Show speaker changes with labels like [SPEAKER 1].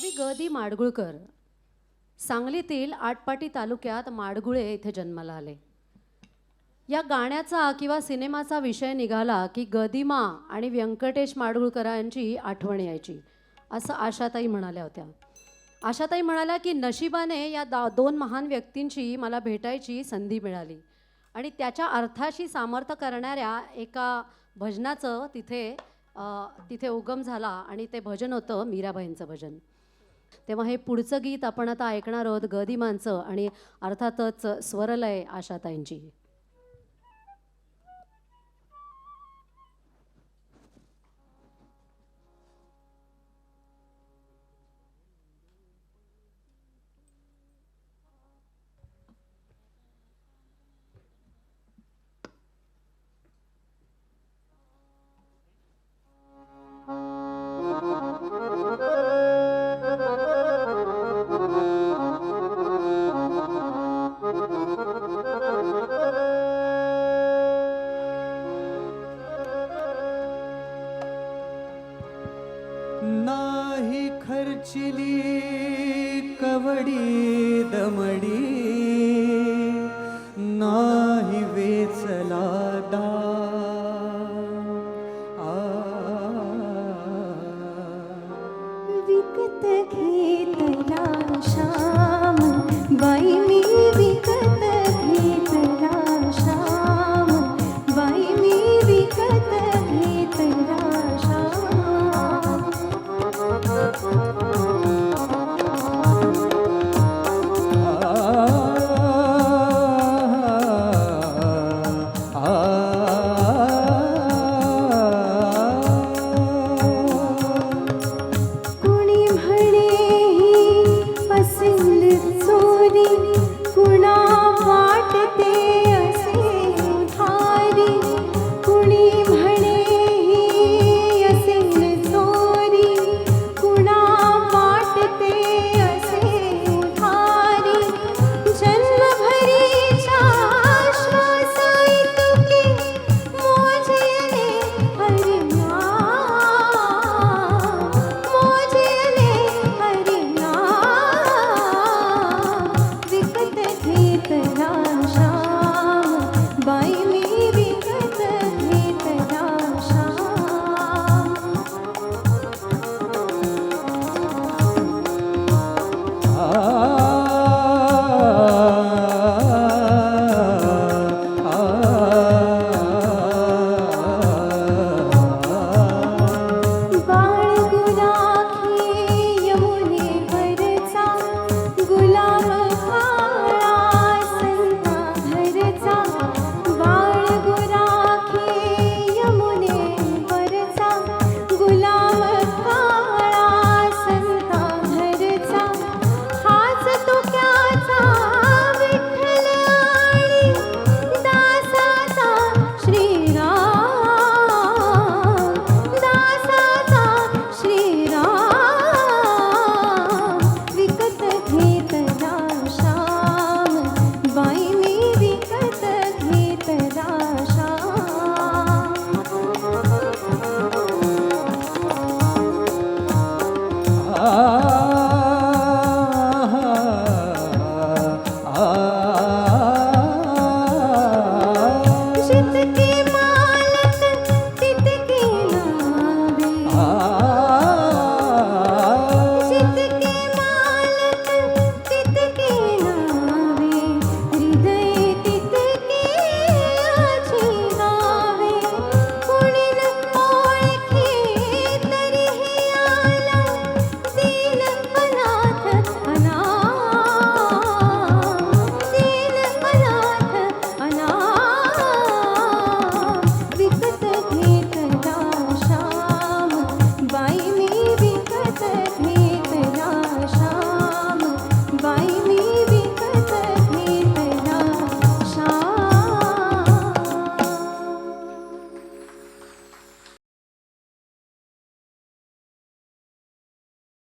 [SPEAKER 1] माझी ग दी माडगुळकर सांगलीतील आटपाटी तालुक्यात माडगुळे येथे जन्माला आले. या गाण्याचा किंवा सिनेमाचा विषय निघाला की गदिमा आणि व्यंकटेश माडगुळकरांची आठवण यायची असं आशाताई म्हणाल्या होत्या. आशाताई म्हणाल्या की नशिबाने या दोन महान व्यक्तींची मला भेटायची संधी मिळाली आणि त्याच्या अर्थाशी सामर्थ्य करणाऱ्या एका भजनाचं तिथे उगम झाला आणि ते भजन होतं मीराबाईंचं भजन. तेव्हा हे पुढचं गीत आपण आता ऐकणार आहोत गदिमांचं आणि अर्थातच स्वरलय आशाताईंची.
[SPEAKER 2] नाही खर्चिली कवडी दमडी, नाही वेचला